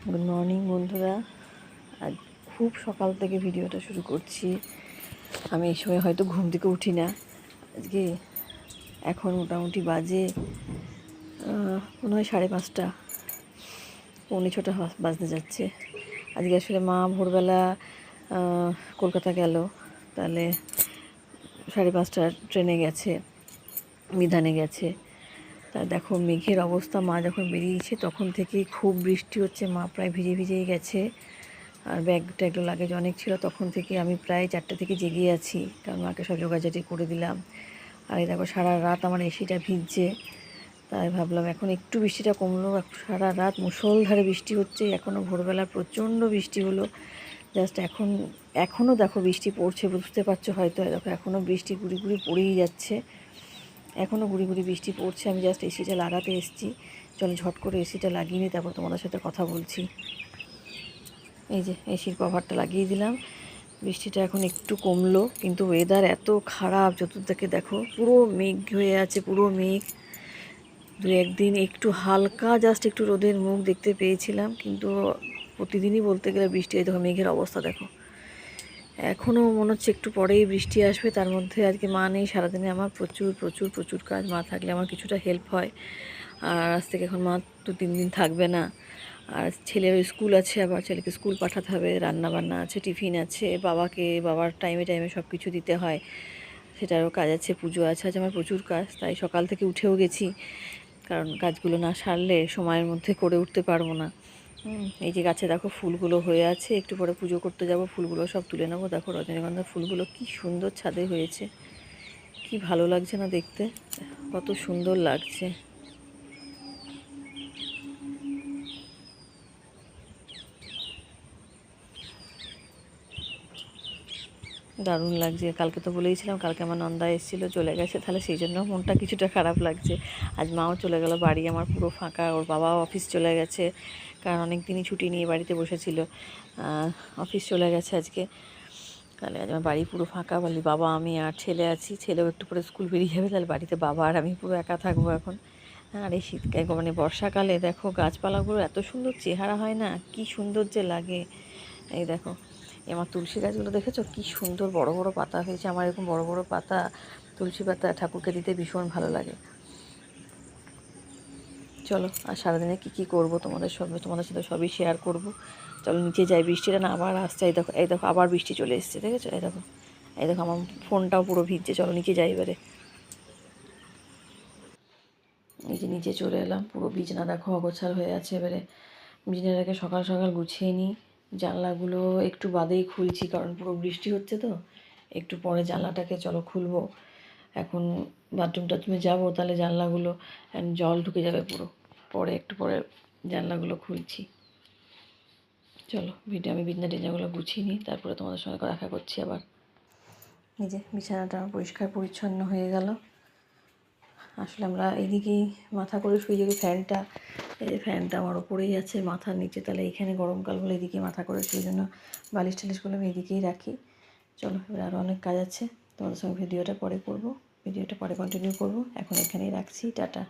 Good morning বন্ধুরা। আজ খুব সকাল থেকে ভিডিওটা শুরু করছি। আমি এই সময় হয়তো ঘুম থেকে উঠি না। আজকে এখন মোটামুটি বাজে মনে হয় 5:30, 5:45 বাজতে যাচ্ছে। আজকে আসলে মা ভোরবেলা কলকাতা গেল, তাহলে 5:30টার ট্রেনে গেছে, বিধানে গেছে। তা দেখো মেঘের অবস্থা, মা যখন বেরিয়েছে তখন থেকেই খুব বৃষ্টি হচ্ছে। মা প্রায় ভিজে ভিজেই গেছে, আর ব্যাগটা একটু লাগেজ অনেক ছিল। তখন থেকে আমি প্রায় 4টা থেকে জেগে আছি, কারণ মাকে সব জোগাড়জাটি করে দিলাম। আর এই দেখো সারা রাত আমার এসিটা ভিজছে। তাই ভাবলাম এখন একটু বৃষ্টিটা কমলো, সারা রাত মুষলধারে বৃষ্টি হচ্ছে। এখনও ভোরবেলা প্রচণ্ড বৃষ্টি হলো। জাস্ট এখনও দেখো বৃষ্টি পড়ছে, বুঝতে পারছো হয়তো। দেখো এখনও বৃষ্টি গুড়ি গুড়ি পড়েই যাচ্ছে, এখনও গুড়ি গুড়ি বৃষ্টি পড়ছে। আমি জাস্ট এসিটা লাগাতে এসেছি। চলো ঝট করে এসিটা লাগিয়ে নিই, তারপর তোমাদের সাথে কথা বলছি। এই যে এসির কভারটা লাগিয়ে দিলাম। বৃষ্টিটা এখন একটু কমলো, কিন্তু ওয়েদার এত খারাপ। চতুর্দিকে দেখো পুরো মেঘ হয়ে আছে, পুরো মেঘ। 2-1 দিন একটু হালকা জাস্ট একটু রোদের মুখ দেখতে পেয়েছিলাম, কিন্তু প্রতিদিনই বলতে গেলে বৃষ্টি। এই দেখো মেঘের অবস্থা দেখো, এখনও মনে হচ্ছে একটু পরেই বৃষ্টি আসবে। তার মধ্যে আজকে মা নেই, সারাদিনে আমার প্রচুর প্রচুর প্রচুর কাজ। মা থাকলে আমার কিছুটা হেল্প হয়। আর আজ থেকে এখন মা 2-3 দিন থাকবে না। আর ছেলের স্কুল আছে, আবার ছেলেকে স্কুল পাঠাতে হবে, রান্নাবান্না আছে, টিফিন আছে, বাবার টাইমে টাইমে সব কিছু দিতে হয়, সেটারও কাজ আছে, পুজো আছে। আজ আমার প্রচুর কাজ, তাই সকাল থেকে উঠেও গেছি, কারণ কাজগুলো না সারলে সময়ের মধ্যে করে উঠতে পারবো না। এই যে গাছে দেখো ফুলগুলো হয়ে আছে, একটু পরে পুজো করতে যাব, ফুলগুলো সব তুলে নেবো। দেখো রজনীগন্ধার ফুলগুলো কি সুন্দর ছাদে হয়েছে, কি ভালো লাগছে না দেখতে, কত সুন্দর লাগছে। দারুণ লাগছে। কালকে তো বলেইছিলাম, কালকে আমার নন্দা এসেছিলো, চলে গেছে, তাহলে সেই জন্য মনটা কিছুটা খারাপ লাগছে। আজ মাও চলে গেল, বাড়ি আমার পুরো ফাঁকা। ওর বাবাও অফিস চলে গেছে, কারণ অনেক দিনই ছুটি নিয়ে বাড়িতে বসেছিল। অফিস চলে গেছে আজকে, তাহলে আজ আমার বাড়ি পুরো ফাঁকা। বলি বাবা, আমি আর ছেলে আছি। ছেলেও একটু পরে স্কুল বেরিয়ে যাবে, তাহলে বাড়িতে বাবা আর আমি পুরো একা থাকবো এখন। আর এই শীতকালে মানে বর্ষাকালে দেখো গাছপালাগুলো এত সুন্দর চেহারা হয় না, কি সুন্দর যে লাগে। এই দেখো আমার তুলসী গাছগুলো দেখেছো, কি সুন্দর বড় বড় পাতা হয়েছে। আমার এরকম বড় বড় পাতা, তুলসী পাতা ঠাকুরকে দিতে ভীষণ ভালো লাগে। চলো, আর সারাদিনে কী করবো তোমাদের সাথে সবই শেয়ার করব। চলো নিচে যাই, বৃষ্টিটা না আবার আসছে। এই দেখো আবার বৃষ্টি চলে এসছে, দেখেছো? এই দেখো আমার ফোনটাও পুরো ভিজছে। চলো নিচে যাই এবারে। এই যে নিচে চলে এলাম, পুরো বিছানা দেখো অগোছাল হয়ে আছে। এবারে বিছানাটাকে সকাল সকাল গুছিয়ে নিই। জানলাগুলো একটু বাদেই খুলছি, কারণ পুরো বৃষ্টি হচ্ছে তো। একটু পরে জানলাটাকে চলো খুলবো। এখন বাথরুমে যাবো, তাহলে জানলাগুলো জল ঢুকে যাবে পুরো। একটু পরে জানলাগুলো খুলছি। চলো আমি বিছানাগুলো গুছিয়ে নিই, তারপরে তোমাদের সঙ্গে দেখা করছি আবার। এই যে বিছানাটা পরিষ্কার পরিচ্ছন্ন হয়ে গেল। আসলে আমরা এইদিকেই মাথা করে শুয়ে যাই। ফ্যানটা আমার ওপরেই আছে মাথার নিচে, তাহলে এখানে গরমকাল বলে এদিকে মাথা করে শুয়ে, জন্য বালিশ টালিশগুলো আমি এদিকেই রাখি। চলো এবার আরও অনেক কাজ আছে, তোমাদের সঙ্গে ভিডিওটা পরে কন্টিনিউ করবো। এখন এখানেই রাখছি, টাটা।